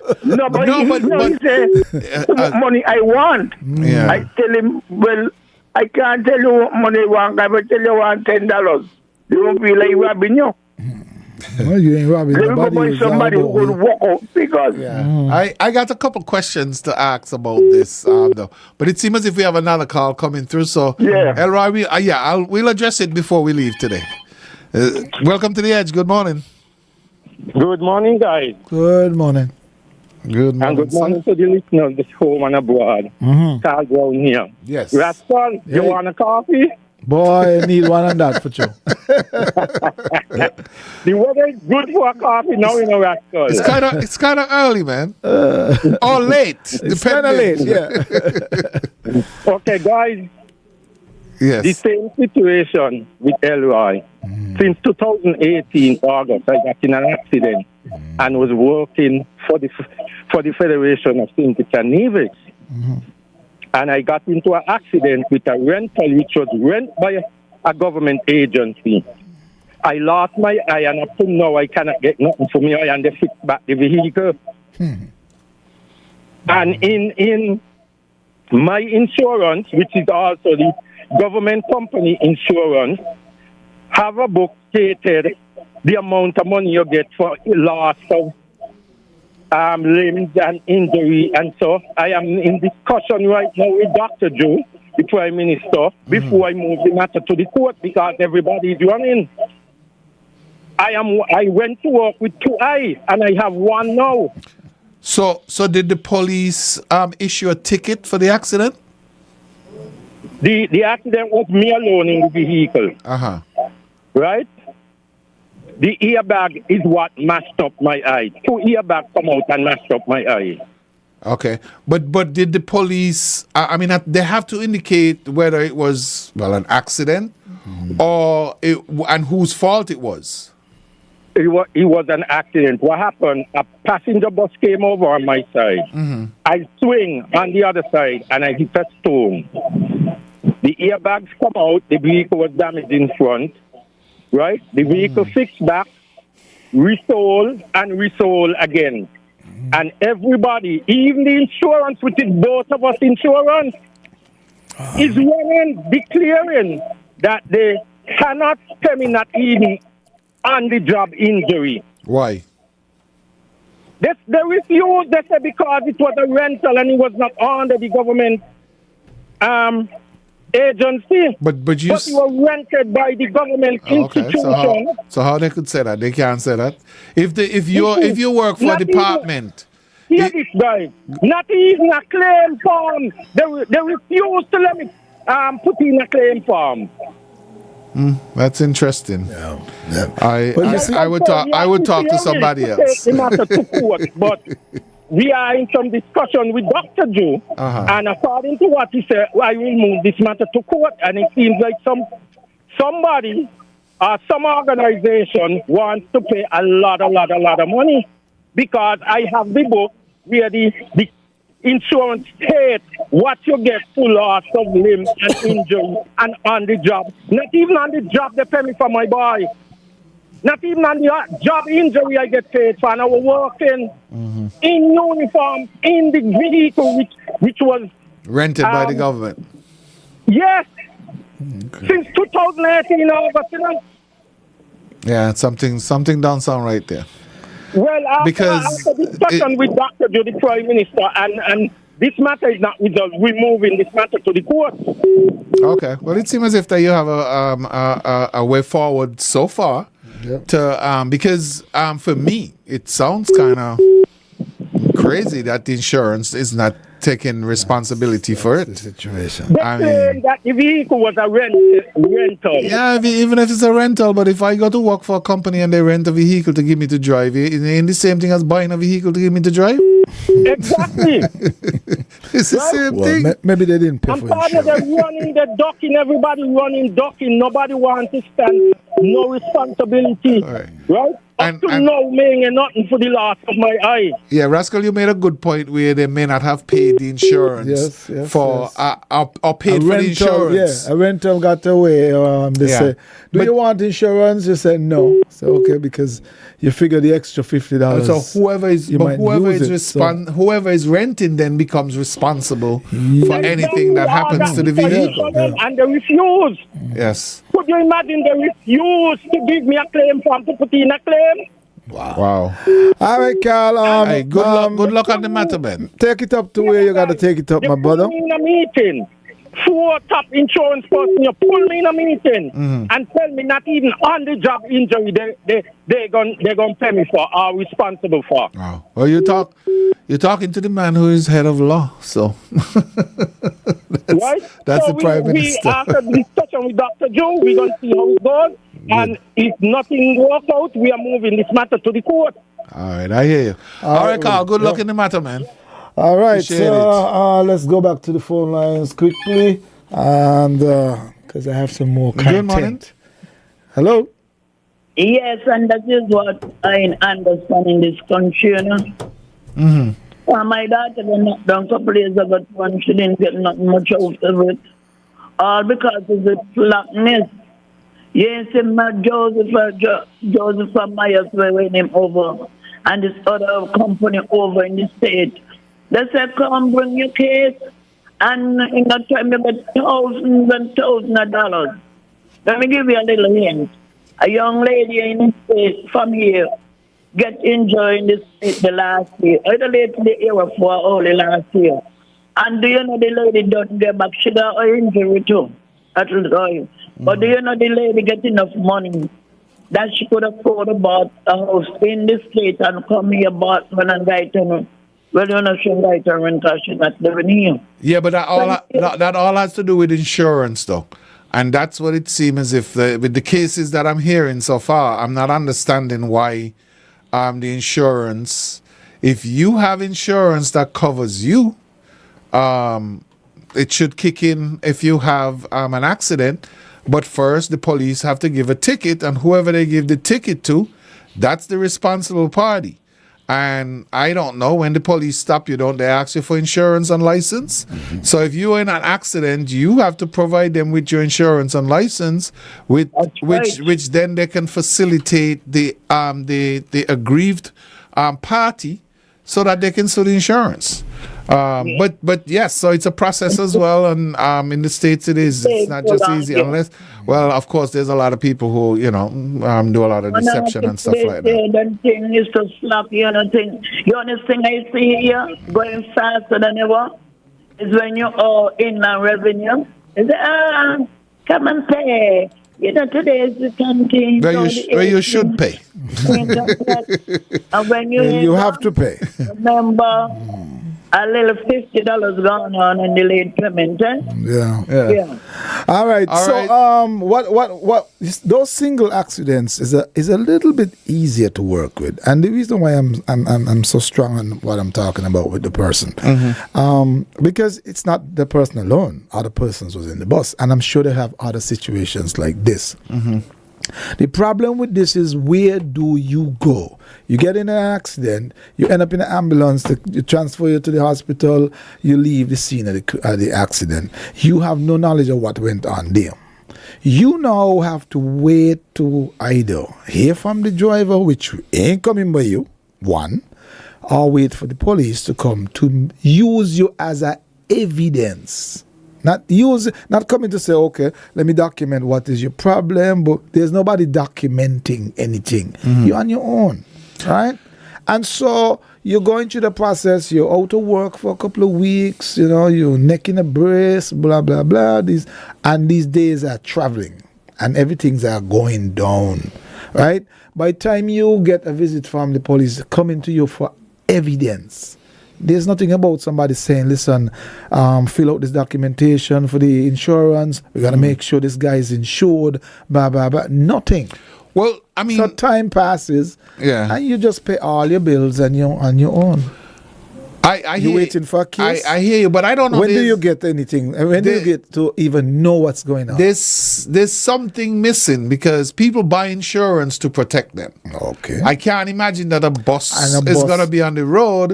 what money I want. Yeah. I tell him, well, I can't tell you what money I want. I will tell you I want $10. You won't feel like robbing you. Well, you ain't robbing nobody. Let me go find somebody who will walk out because... Yeah. I got a couple questions to ask about this, though. But it seems as if we have another call coming through. So, Elroy, we'll address it before we leave today. Welcome to The Edge. Good morning. Good morning, guys. Good morning. Good morning. And good morning to the listeners this home and abroad. Carl Brown here. Yes. Rascal, you want a coffee? Boy, I need one on that for sure. The weather is good for a coffee now, Rascal. It's kind of early, man. Or late. It's kind of late, yeah. Okay, guys. Yes. The same situation with Elroy. Since 2018 August, I got in an accident and was working for the Federation of Syndicates and Navies. And I got into an accident with a rental which was rent by a government agency. I lost my eye, and up to now I cannot get nothing for me eye, and they fix back the vehicle. And in my insurance, which is also the government company insurance, have a book stated the amount of money you get for loss of limbs and injury. And so I am in discussion right now with Dr. Joe, the Prime Minister, before I move the matter to the court because everybody is running. I went to work with 2 eyes and I have one now. So did the police issue a ticket for the accident? The accident was me alone in the vehicle. Right? The airbag is what mashed up my eye. 2 airbags come out and mashed up my eye. Okay, but did the police? They have to indicate whether it was an accident or and whose fault it was. It was an accident. What happened? A passenger bus came over on my side. I swing on the other side and I hit a stone. The airbags come out. The vehicle was damaged in front. Right? The vehicle fixed back, resold again. And everybody, even the insurance, which is both of us insurance, is running, declaring that they cannot pay me not even on the job injury. Why? They refused. They said because it was a rental and it was not under the government agency. But you were rented by the government institution. So how they could say that? They can't say that. If you work for a department. Hear this, guys. Not even a claim form. They refuse to let me put in a claim form. That's interesting. Yeah. I would talk to somebody else. Take the matter to court, but we are in some discussion with Dr. Joe, and according to what he said, I will move this matter to court, and it seems like somebody or some organization wants to pay a lot of money because I have the book where the insurance states what you get full loss of limb and injury and on the job. Not even on the job they pay me for my boy. Not even on the job injury I get paid for. And I was working in uniform in the vehicle which was rented by the government. Yes. Since 2018 August. Yeah, something don't sound right there. Well, after discussion with Dr. Joe, the Prime Minister, and this matter is not resolved, we're moving this matter to the court. Okay. Well, it seems as if that you have a way forward so far. Yep. To because for me, it sounds kind of crazy that the insurance is not taking responsibility for it. The situation. They claim that the vehicle was a rental. Yeah, even if it's a rental, but if I go to work for a company and they rent a vehicle to give me to drive, it ain't the same thing as buying a vehicle to give me to drive? Exactly. It's the same thing. Maybe they didn't pay for insurance. They're running, they're docking, everybody running, docking. Nobody wants to stand, no responsibility. Right? Up to now, me ain't nothing for the loss of my eye. Yeah, Rascal, you made a good point where they may not have paid the insurance or paid for the insurance. Yeah, a rental got away. They say, do you want insurance? You say no. So okay, because you figure the extra $50. So whoever is renting then becomes responsible for anything that happens to the vehicle. And they refuse. Yes. Could you imagine they refuse to give me a claim form to put in a claim? Wow. All right, Carl. Good luck on the matter, Ben. Take it up to where you got to take it up, my brother. In a meeting. 4 top insurance person, you pull me in a meeting and tell me not even on the job injury they're gonna pay me for or responsible for. Wow. Well, you're talking to the man who is head of law, so that's the Prime Minister. After the discussion with Dr. Joe, we're gonna see how it goes, and if nothing works out, we are moving this matter to the court. All right, I hear you. All right, Carl. Good luck in the matter, man. All right, so let's go back to the phone lines quickly, and because I have some more content. Good morning. Hello? Yes, and that is what I understand in this country, you know. My daughter got knocked down a couple of days ago, and she didn't get nothing much out of it. All because of the slackness. Yes, my Joseph Myers were winning him over, and this other company over in the state. They said, come bring your case, and in that time, you get thousands and thousands of dollars. Let me give you a little hint. A young lady in the state from here get injured in the state the last year. The lady the era for only last year. And do you know the lady don't get back? She got an injury too. But do you know the lady get enough money that she could afford to buy a house in the state and come here bought one and right to Well, you're not sure right or wrong because she's not living here. Yeah, but that all has to do with insurance, though. And that's what it seems as if with the cases that I'm hearing so far, I'm not understanding why the insurance, if you have insurance that covers you, it should kick in if you have an accident. But first, the police have to give a ticket, and whoever they give the ticket to, that's the responsible party. And I don't know, when the police stop you, don't they ask you for insurance and license? Mm-hmm. So if you're in an accident, you have to provide them with your insurance and license, which then they can facilitate the aggrieved party so that they can sue the insurance. But yes, so it's a process as well, and in the States it's not just easy unless, well, of course, there's a lot of people who, do a lot of deception and stuff like that. The thing is to slap you, the only thing I see here, going faster than ever, is when you are in revenue. It's, come and pay. Today is the campaign. Where you should pay. And when you have to pay. Remember, a little $50 gone on in the late Clement. Yeah. All right. What those single accidents is a little bit easier to work with, and the reason why I'm so strong on what I'm talking about with the person, because it's not the person alone. Other persons was in the bus, and I'm sure they have other situations like this. Mm-hmm. The problem with this is, where do you go? You get in an accident, you end up in an ambulance, you transfer you to the hospital, you leave the scene of the accident. You have no knowledge of what went on there. You now have to wait to either hear from the driver, which ain't coming by you, one, or wait for the police to come to use you as a evidence. Not coming to say, okay, let me document what is your problem, but there's nobody documenting anything. Mm-hmm. You're on your own, right? And so you're going through the process, you're out of work for a couple of weeks, you're necking a brace, blah, blah, blah. These days are traveling, and everything's are going down, right? By the time you get a visit from the police coming to you for evidence, there's nothing about somebody saying, listen, fill out this documentation for the insurance. We're going to make sure this guy is insured, blah, blah, blah. Nothing. Well, I mean... So time passes, and you just pay all your bills on your own. You're waiting for a case? I hear you, but I don't know. When do you get anything? When do you get to even know what's going on? There's something missing, because people buy insurance to protect them. Okay. I can't imagine that a bus is going to be on the road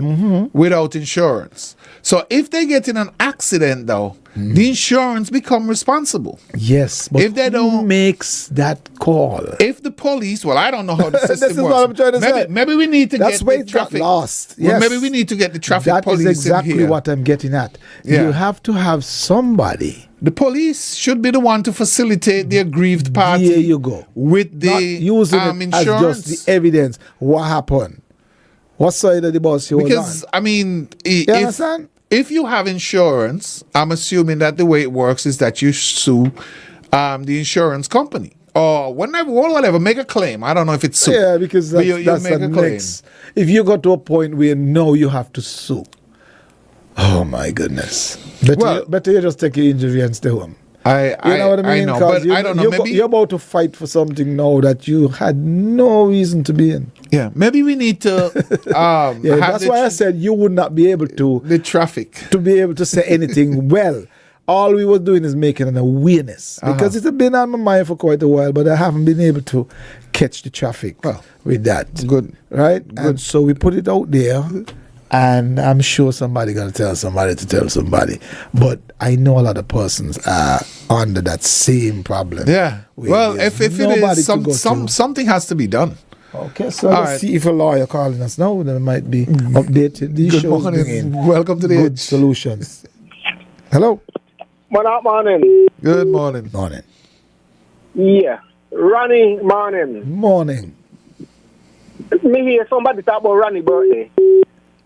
without insurance. So if they get in an accident, though, the insurance become responsible. Yes, but if they who makes that call? If the police, well, I don't know how the system this is works. what I'm trying to say. Maybe we need to That's get where the it got traffic lost. Yes. Well, maybe we need to get the traffic police That is exactly in here. what I'm getting at. Yeah. You have to have somebody. The police should be the one to facilitate the aggrieved party. There you go. With the Not using it insurance. as just the evidence. What happened? What side of the bus you Because, was on? I mean, you understand? If you have insurance, I'm assuming that the way it works is that you sue the insurance company. Or whatever, make a claim. I don't know if it's sue. Yeah, because that's make a claim. If you got to a point where now you have to sue. Oh my goodness. Better you just take your injury and stay home. You know what I mean? I know, but I don't know. Maybe you're about to fight for something now that you had no reason to be in. Yeah, maybe we need to. That's why I said you would not be able to. The traffic. To be able to say anything well. All we were doing is making an awareness. Because it's been on my mind for quite a while, but I haven't been able to catch the traffic with that. Good. Right? Good. And so we put it out there. And I'm sure somebody going to tell somebody to tell somebody. But I know a lot of persons are under that same problem. Yeah. Well, if it is, something has to be done. Okay, so let's see if a lawyer calling us now. There might be updated. These Good shows morning. Welcome to the good Edge. Solutions. Hello. Morning. Good morning. Morning. Yeah. Ronnie, morning. Morning. Me hear somebody talk about Ronnie's birthday.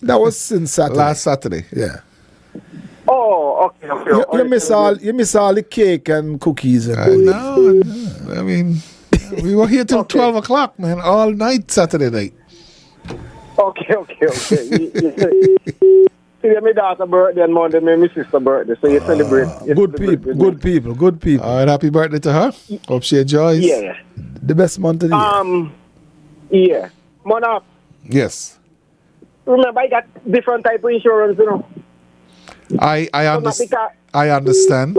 That was since Saturday. Last Saturday. Yeah. Oh, okay. You miss all the cake and cookies and no. I mean, we were here till 12 o'clock, man, all night Saturday night. Okay. See, my daughter's birthday and Monday, my sister's birthday, so you celebrate. Good people. All right, happy birthday to her. Hope she enjoys. Yeah. The best month of the year. Yeah. Monarch, Yes. remember I got different type of insurance, you know. I understand.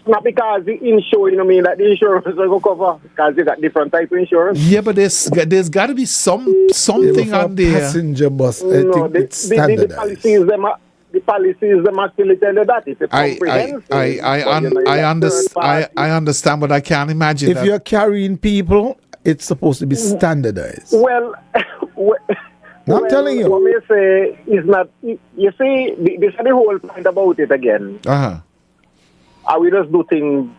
Not because the insurance, you know, mean that the insurance will cover, because you got different type of insurance. Yeah, but there's got to be something on there. Passenger bus, I No, think it's standardized. the policies them actually tell you that it's a comprehensive. I understand, but I can't imagine If that. you're carrying people, it's supposed to be standardized. Well, I'm telling you. What me say is not. You see, this is the whole point about it again. I will just do things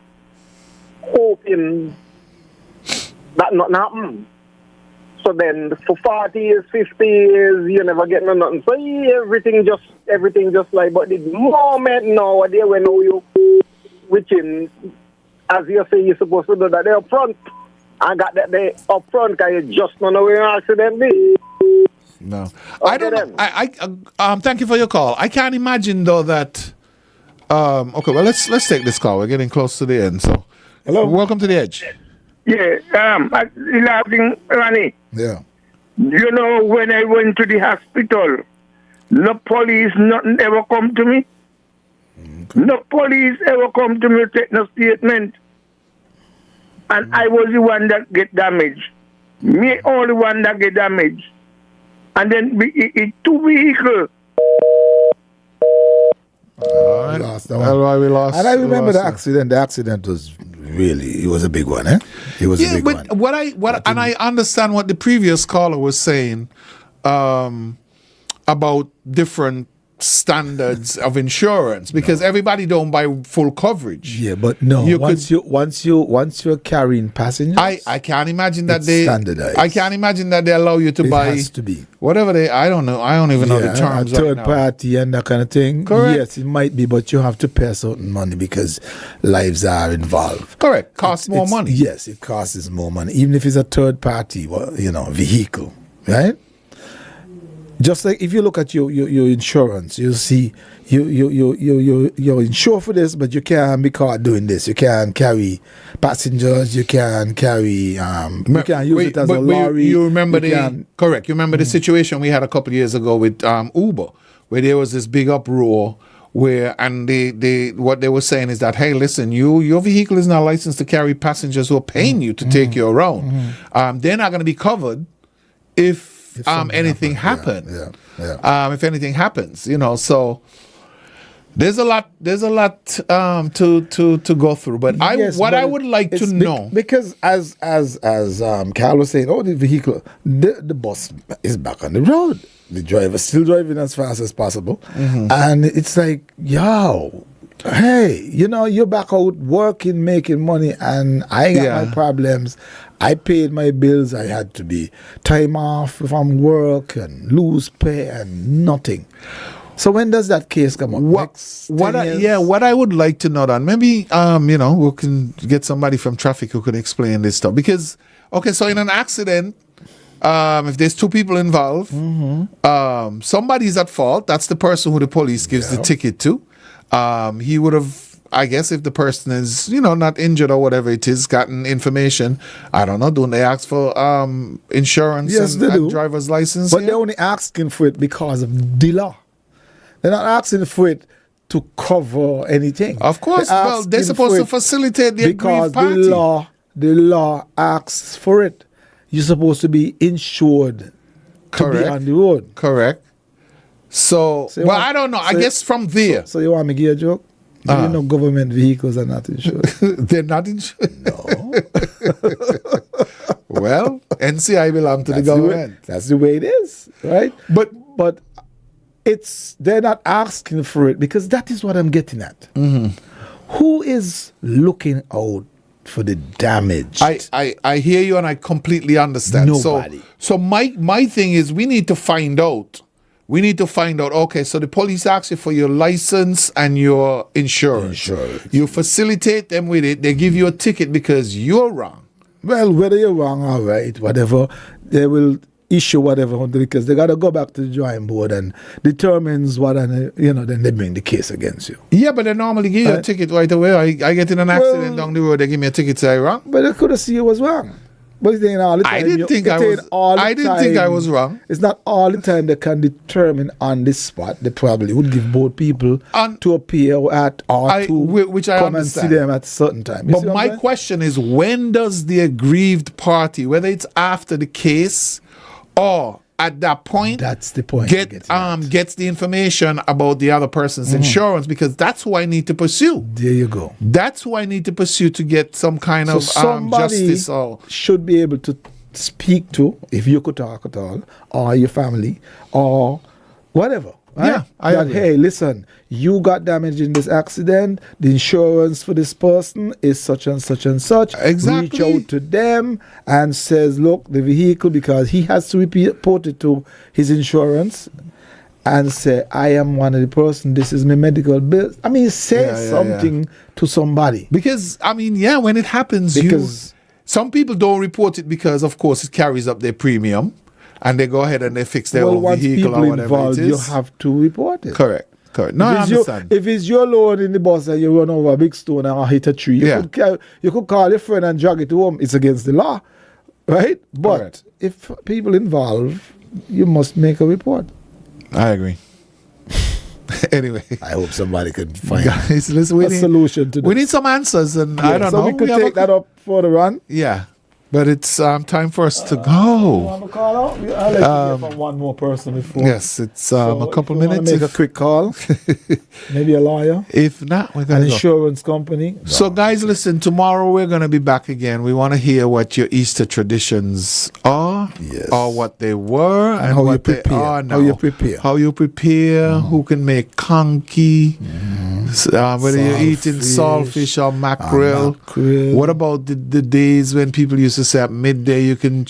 hoping that nothing happen. So then for 40 years, 50 years, you never get nothing. So everything just like, but the moment nowadays when you, which in, as you say, you're supposed to do that they up front. I got that they up front because you just don't know where an accident be. No. I don't know. Thank you for your call. I can't imagine though that okay, well let's take this call. We're getting close to the end. So hello. Welcome to the Edge. Yeah, laughing, Ronnie. Yeah. You know, when I went to the hospital, no police, nothing ever come to me. Okay. No police ever come to me to take no statement. And I was the one that get damaged. Me only one that get damaged. And then two vehicles. All right. We lost that one. We lost. And I remember the accident. The accident was really, it was a big one, eh? It was a big one. And I understand what the previous caller was saying about different standards of insurance because everybody don't buy full coverage. Yeah, but no. Once you're carrying passengers, I can't imagine that standardized. I can't imagine that they allow you to buy. It has to be whatever they. I don't know. I don't even know the terms. A third party and that kind of thing. Correct. Yes, it might be, but you have to pay a certain money because lives are involved. Correct. Costs more money. Yes, it costs more money, even if it's a third party, vehicle, right? Just like if you look at your insurance, you see you're insured for this, but you can't be caught doing this. You can't carry passengers. You can't carry. You can't use it as a lorry. You remember correct. You remember the situation we had a couple of years ago with Uber, where there was this big uproar. And what they were saying is that, hey, listen, your vehicle is not licensed to carry passengers who are paying you to take you around. They're not going to be covered if anything happens. If anything happens, so there's a lot to go through. But I would like to know, because as Carl was saying, the vehicle, the bus is back on the road. The driver still driving as fast as possible, and it's like, hey, you're back out working, making money, and I got my problems. I paid my bills. I had to be time off from work and lose pay and nothing. So when does that case come up? What I would like to know, then maybe we can get somebody from traffic who can explain this stuff. Because so in an accident, if there's two people involved, somebody's at fault. That's the person who the police gives the ticket to. He would have, I guess, if the person is, not injured or whatever it is, gotten information. I don't know. Don't they ask for insurance and driver's license? But they're only asking for it because of the law. They're not asking for it to cover anything. Of course. They're supposed to facilitate the aggrieved party. Because the law asks for it. You're supposed to be insured to be on the road. Correct. So I don't know. I guess from there. So you want me to give a joke? Government vehicles are not insured. They're not insured? No. Well, NCI belong to the government. That's the way it is, right? But they're not asking for it, because that is what I'm getting at. Who is looking out for the damage? I hear you and I completely understand. Nobody. So my thing is we need to find out. Okay, so the police ask you for your license and your insurance. You facilitate them with it. They give you a ticket because you're wrong. Well, whether you're wrong or right, whatever, they will issue whatever because they got to go back to the drawing board and determines what, and then they bring the case against you. Yeah, but they normally give you a ticket right away. I get in an accident down the road, they give me a ticket, say I'm wrong. But they could have seen you was wrong. But it's all the time. I didn't think I was wrong. It's not all the time they can determine on the spot. They probably would give both people to appear which I come understand. And see them at a certain time. But my question is, when does the aggrieved party, whether it's after the case or at that point, that's the point, gets the information about the other person's insurance, because that's who I need to pursue. There you go. That's who I need to pursue to get some kind of justice. Or should be able to speak to, if you could talk at all, or your family, or whatever. Right? Yeah, hey, listen, you got damaged in this accident. The insurance for this person is such and such and such. Exactly. Reach out to them and says, look, the vehicle, because he has to report it to his insurance and say, I am one of the person. This is my medical bill. I mean, say something to somebody. Because, when it happens, some people don't report it because, of course, it carries up their premium. And they go ahead and they fix their own vehicle or whatever involved, it is. You have to report it. Correct. No, I understand. If it's your load in the bus and you run over a big stone or hit a tree, you could call your friend and drag it home. It's against the law, right? But if people involved, you must make a report. I agree. Anyway, I hope somebody can find a solution to this. We need some answers, and I don't know. So we could take that up for the run. Yeah. But it's time for us to go. You want to call out? I'll let you hear from one more person before. Yes, it's a couple minutes. Make a quick call. Maybe a lawyer. If not, we're going to an insurance company. So, guys, listen, tomorrow we're going to be back again. We want to hear what your Easter traditions are, or what they were, and how what you prepare. they are now. How you prepare. Who can make conky, whether you're eating saltfish or mackerel. What about the days when people used to say at midday you can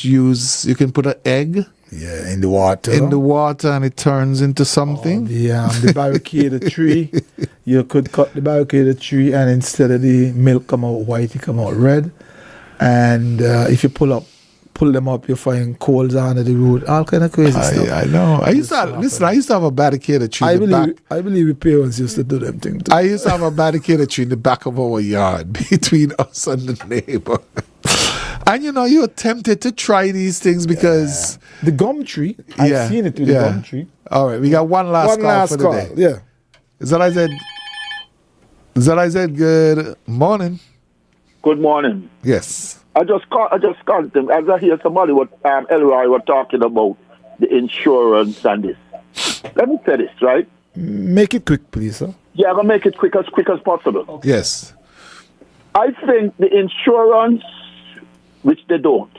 put an egg in the water and it turns into something. The barricaded tree, you could cut the barricaded tree and instead of the milk come out white, it come out red. And if you pull them up, you find coals under the root, all kind of crazy stuff. I know. I used to have a barricaded tree in the back. I believe your parents used to do them things too. I used to have a barricaded tree in the back of our yard between us and the neighbor. And you're tempted to try these things because the gum tree, I've seen it with the gum tree. All right, we got one last call for the day. Yeah. ZIZ, good morning. Good morning. Yes. I just called them as I hear somebody Elroy were talking about the insurance and this. Let me say this, right? Make it quick, please, sir. Yeah, I'm gonna make it quick as possible. Okay. Yes. I think the insurance, which they don't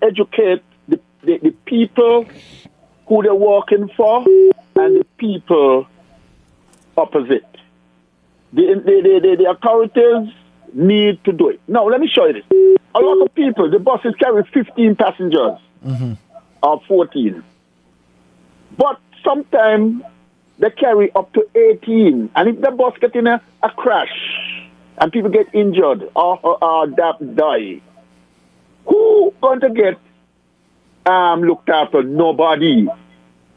educate the people who they're working for and the people opposite. The authorities need to do it. Now, let me show you this. A lot of people, the buses carry 15 passengers or 14. But sometimes they carry up to 18. And if the bus gets in a crash and people get injured or die, who going to get looked after? Nobody.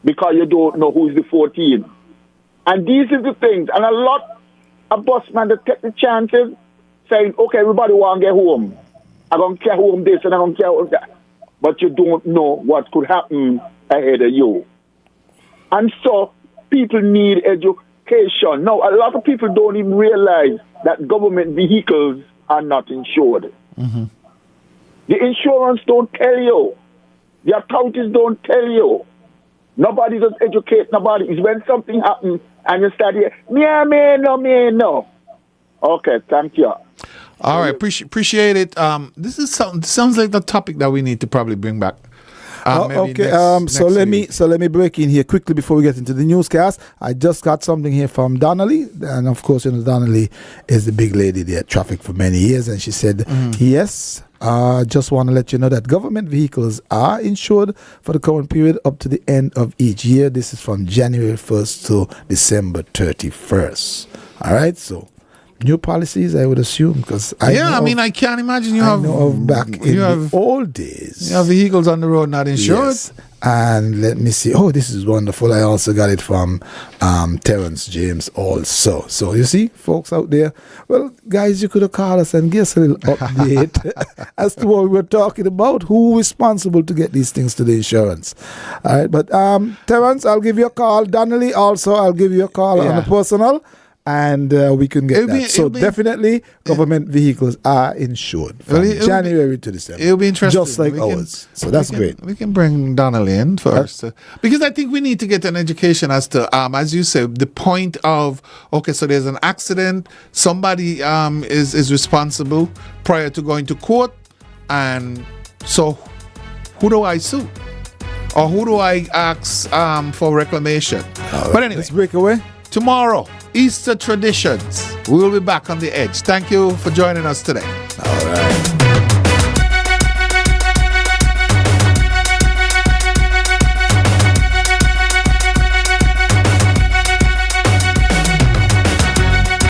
Because you don't know who is the 14. And these are the things. And a lot of busmen that take the chances saying, okay, everybody want to get home. I'm going to get home this and I'm going to get home that. But you don't know what could happen ahead of you. And so people need education. Now, a lot of people don't even realize that government vehicles are not insured. Mm-hmm. The insurance don't tell you. The authorities don't tell you. Nobody does educate nobody. It's when something happens and you start here, me no. Okay, thank you. All right, appreciate it. This sounds like the topic that we need to probably bring back. So let me break in here quickly before we get into the newscast. I just got something here from Donnelly, and of course, Donnelly is the big lady there at traffic for many years, and she said, yes, just want to let you know that government vehicles are insured for the current period up to the end of each year. This is from January 1st to December 31st. All right, so new policies, I would assume, because I can't imagine you I have know of back in the old days. You have vehicles on the road not insured. Yes. And let me see. Oh, this is wonderful. I also got it from Terrence James also. So you see, folks out there, well, guys, you could have called us and give us a little update as to what we were talking about. Who is responsible to get these things to the insurance? All right, but Terrence, I'll give you a call. Donnelly, also, I'll give you a call on the personal. And we can get that. Definitely, government vehicles are insured from January to December. It'll be interesting. Just like ours. So that's great. We can bring Donnelly in first. Because I think we need to get an education as to, as you said, the point of, okay, so there's an accident, somebody is responsible prior to going to court, and so who do I sue? Or who do I ask for reclamation? But anyway. Let's break away. Tomorrow, Easter traditions. We will be back on the edge. Thank you for joining us today. All right.